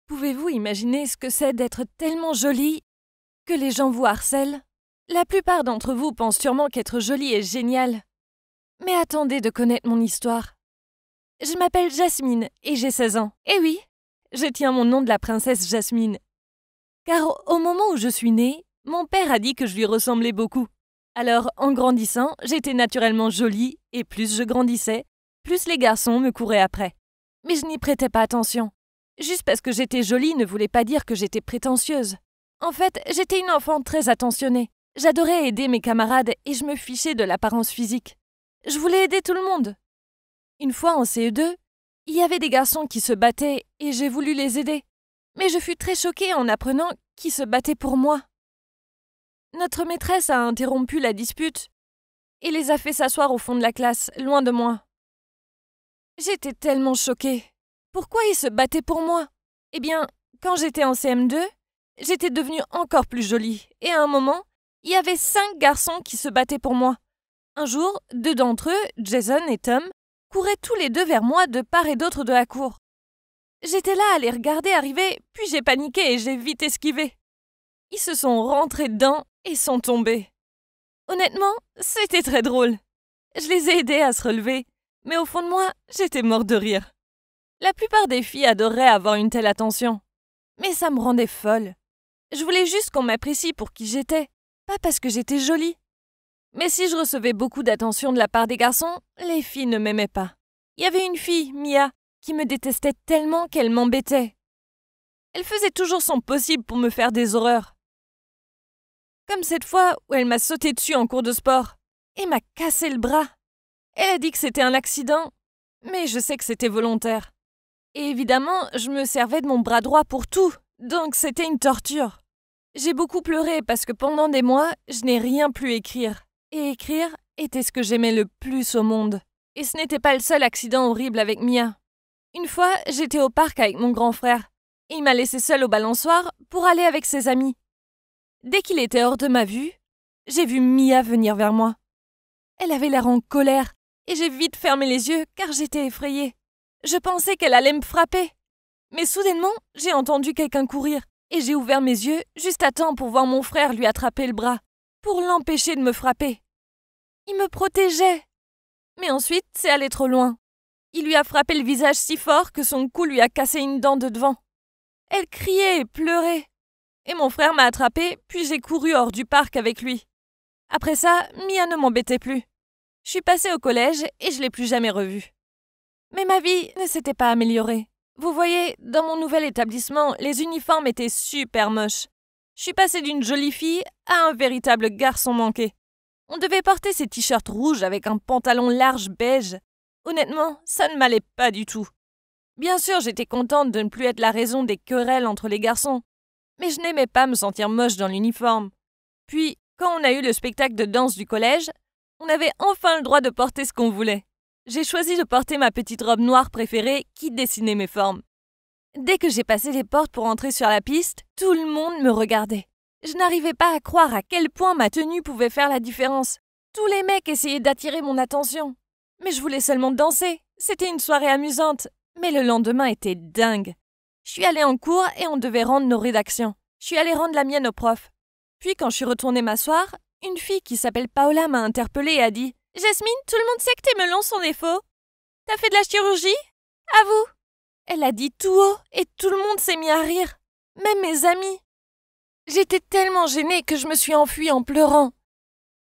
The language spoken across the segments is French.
Pouvez-vous imaginer ce que c'est d'être tellement jolie que les gens vous harcèlent? La plupart d'entre vous pensent sûrement qu'être jolie est génial. Mais attendez de connaître mon histoire. Je m'appelle Jasmine et j'ai 16 ans. Et oui, je tiens mon nom de la princesse Jasmine. Car au moment où je suis née, mon père a dit que je lui ressemblais beaucoup. Alors, en grandissant, j'étais naturellement jolie et plus je grandissais, plus les garçons me couraient après. Mais je n'y prêtais pas attention. Juste parce que j'étais jolie ne voulait pas dire que j'étais prétentieuse. En fait, j'étais une enfant très attentionnée. J'adorais aider mes camarades et je me fichais de l'apparence physique. Je voulais aider tout le monde. Une fois en CE2, il y avait des garçons qui se battaient et j'ai voulu les aider. Mais je fus très choquée en apprenant qu'ils se battaient pour moi. Notre maîtresse a interrompu la dispute et les a fait s'asseoir au fond de la classe, loin de moi. J'étais tellement choquée. Pourquoi ils se battaient pour moi? Eh bien, quand j'étais en CM2, j'étais devenue encore plus jolie. Et à un moment, il y avait 5 garçons qui se battaient pour moi. Un jour, 2 d'entre eux, Jason et Tom, couraient tous les 2 vers moi de part et d'autre de la cour. J'étais là à les regarder arriver, puis j'ai paniqué et j'ai vite esquivé. Ils se sont rentrés dedans et sont tombés. Honnêtement, c'était très drôle. Je les ai aidés à se relever, mais au fond de moi, j'étais morte de rire. La plupart des filles adoraient avoir une telle attention. Mais ça me rendait folle. Je voulais juste qu'on m'apprécie pour qui j'étais, pas parce que j'étais jolie. Mais si je recevais beaucoup d'attention de la part des garçons, les filles ne m'aimaient pas. Il y avait une fille, Mia, qui me détestait tellement qu'elle m'embêtait. Elle faisait toujours son possible pour me faire des horreurs. Comme cette fois où elle m'a sauté dessus en cours de sport et m'a cassé le bras. Elle a dit que c'était un accident, mais je sais que c'était volontaire. Et évidemment, je me servais de mon bras droit pour tout, donc c'était une torture. J'ai beaucoup pleuré parce que pendant des mois, je n'ai rien pu écrire. Et écrire était ce que j'aimais le plus au monde. Et ce n'était pas le seul accident horrible avec Mia. Une fois, j'étais au parc avec mon grand frère, et il m'a laissé seule au balançoire pour aller avec ses amis. Dès qu'il était hors de ma vue, j'ai vu Mia venir vers moi. Elle avait l'air en colère, et j'ai vite fermé les yeux car j'étais effrayée. Je pensais qu'elle allait me frapper. Mais soudainement, j'ai entendu quelqu'un courir, et j'ai ouvert mes yeux juste à temps pour voir mon frère lui attraper le bras, pour l'empêcher de me frapper. Il me protégeait. Mais ensuite, c'est allé trop loin. Il lui a frappé le visage si fort que son cou lui a cassé une dent de devant. Elle criait et pleurait. Et mon frère m'a attrapée, puis j'ai couru hors du parc avec lui. Après ça, Mia ne m'embêtait plus. Je suis passée au collège et je l'ai plus jamais revue. Mais ma vie ne s'était pas améliorée. Vous voyez, dans mon nouvel établissement, les uniformes étaient super moches. Je suis passée d'une jolie fille à un véritable garçon manqué. On devait porter ces t-shirts rouges avec un pantalon large beige. Honnêtement, ça ne m'allait pas du tout. Bien sûr, j'étais contente de ne plus être la raison des querelles entre les garçons. Mais je n'aimais pas me sentir moche dans l'uniforme. Puis, quand on a eu le spectacle de danse du collège, on avait enfin le droit de porter ce qu'on voulait. J'ai choisi de porter ma petite robe noire préférée qui dessinait mes formes. Dès que j'ai passé les portes pour entrer sur la piste, tout le monde me regardait. Je n'arrivais pas à croire à quel point ma tenue pouvait faire la différence. Tous les mecs essayaient d'attirer mon attention. Mais je voulais seulement danser. C'était une soirée amusante. Mais le lendemain était dingue. Je suis allée en cours et on devait rendre nos rédactions. Je suis allée rendre la mienne au prof. Puis quand je suis retournée m'asseoir, une fille qui s'appelle Paola m'a interpellée et a dit « Jasmine, tout le monde sait que tes melons sont des faux. T'as fait de la chirurgie? À vous !» Elle a dit tout haut et tout le monde s'est mis à rire. Même mes amis. J'étais tellement gênée que je me suis enfuie en pleurant.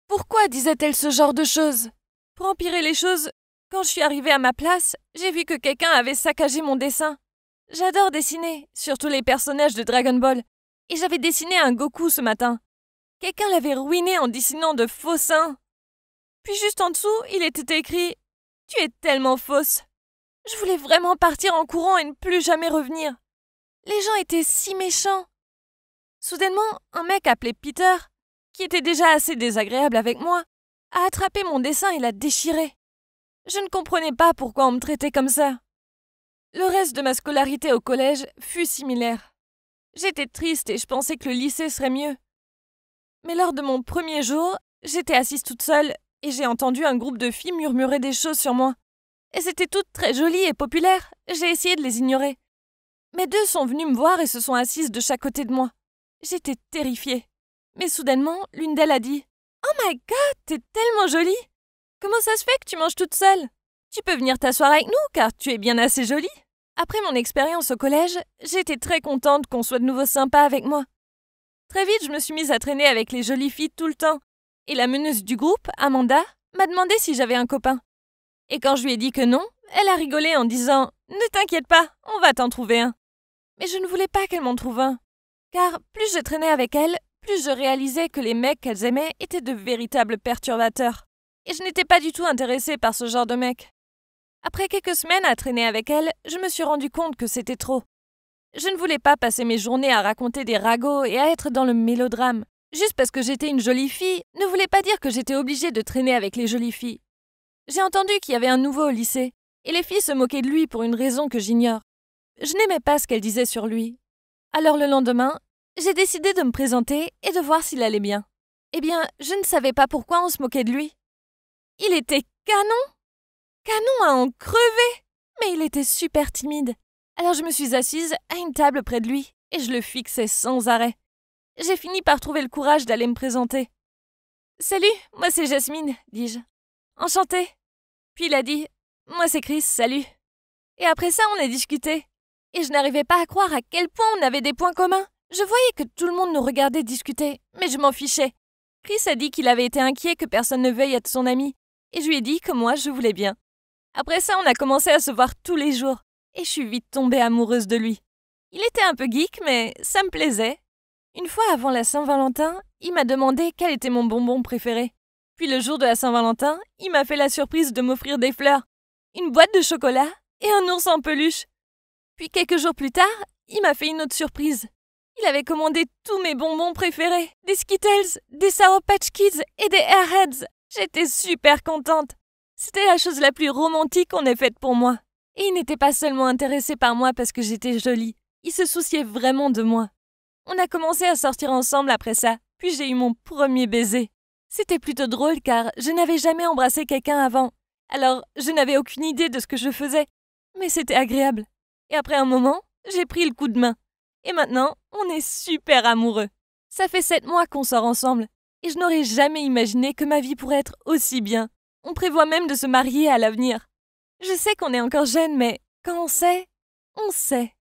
Pourquoi disait-elle ce genre de choses? Pour empirer les choses, quand je suis arrivée à ma place, j'ai vu que quelqu'un avait saccagé mon dessin. J'adore dessiner, surtout les personnages de Dragon Ball. Et j'avais dessiné un Goku ce matin. Quelqu'un l'avait ruiné en dessinant de faux seins. Puis juste en dessous, il était écrit « Tu es tellement fausse ». Je voulais vraiment partir en courant et ne plus jamais revenir. Les gens étaient si méchants. Soudainement, un mec appelé Peter, qui était déjà assez désagréable avec moi, a attrapé mon dessin et l'a déchiré. Je ne comprenais pas pourquoi on me traitait comme ça. Le reste de ma scolarité au collège fut similaire. J'étais triste et je pensais que le lycée serait mieux. Mais lors de mon premier jour, j'étais assise toute seule et j'ai entendu un groupe de filles murmurer des choses sur moi. Et c'était toutes très jolies et populaires, j'ai essayé de les ignorer. Mes deux sont venues me voir et se sont assises de chaque côté de moi. J'étais terrifiée. Mais soudainement, l'une d'elles a dit « Oh my God, t'es tellement jolie! Comment ça se fait que tu manges toute seule? Tu peux venir t'asseoir avec nous car tu es bien assez jolie. » Après mon expérience au collège, j'étais très contente qu'on soit de nouveau sympa avec moi. Très vite, je me suis mise à traîner avec les jolies filles tout le temps. Et la meneuse du groupe, Amanda, m'a demandé si j'avais un copain. Et quand je lui ai dit que non, elle a rigolé en disant « Ne t'inquiète pas, on va t'en trouver un. » Mais je ne voulais pas qu'elle m'en trouve un. Car plus je traînais avec elle, plus je réalisais que les mecs qu'elles aimaient étaient de véritables perturbateurs. Et je n'étais pas du tout intéressée par ce genre de mecs. Après quelques semaines à traîner avec elle, je me suis rendu compte que c'était trop. Je ne voulais pas passer mes journées à raconter des ragots et à être dans le mélodrame. Juste parce que j'étais une jolie fille ne voulait pas dire que j'étais obligée de traîner avec les jolies filles. J'ai entendu qu'il y avait un nouveau au lycée, et les filles se moquaient de lui pour une raison que j'ignore. Je n'aimais pas ce qu'elles disaient sur lui. Alors le lendemain, j'ai décidé de me présenter et de voir s'il allait bien. Eh bien, je ne savais pas pourquoi on se moquait de lui. Il était canon! Canon à en crever! Mais il était super timide. Alors je me suis assise à une table près de lui et je le fixais sans arrêt. J'ai fini par trouver le courage d'aller me présenter. « Salut, moi c'est Jasmine, dis-je. Enchantée. » Puis il a dit « Moi c'est Chris, salut. » Et après ça, on a discuté. Et je n'arrivais pas à croire à quel point on avait des points communs. Je voyais que tout le monde nous regardait discuter, mais je m'en fichais. Chris a dit qu'il avait été inquiet que personne ne veuille être son ami. Et je lui ai dit que moi, je voulais bien. Après ça, on a commencé à se voir tous les jours. Et je suis vite tombée amoureuse de lui. Il était un peu geek, mais ça me plaisait. Une fois avant la Saint-Valentin, il m'a demandé quel était mon bonbon préféré. Puis le jour de la Saint-Valentin, il m'a fait la surprise de m'offrir des fleurs, une boîte de chocolat et un ours en peluche. Puis quelques jours plus tard, il m'a fait une autre surprise. Il avait commandé tous mes bonbons préférés, des Skittles, des Sour Patch Kids et des Airheads. J'étais super contente. C'était la chose la plus romantique qu'on ait faite pour moi. Et il n'était pas seulement intéressé par moi parce que j'étais jolie. Il se souciait vraiment de moi. On a commencé à sortir ensemble après ça, puis j'ai eu mon premier baiser. C'était plutôt drôle car je n'avais jamais embrassé quelqu'un avant. Alors, je n'avais aucune idée de ce que je faisais. Mais c'était agréable. Et après un moment, j'ai pris le coup de main. Et maintenant, on est super amoureux. Ça fait 7 mois qu'on sort ensemble. Et je n'aurais jamais imaginé que ma vie pourrait être aussi bien. On prévoit même de se marier à l'avenir. Je sais qu'on est encore jeune, mais quand on sait, on sait.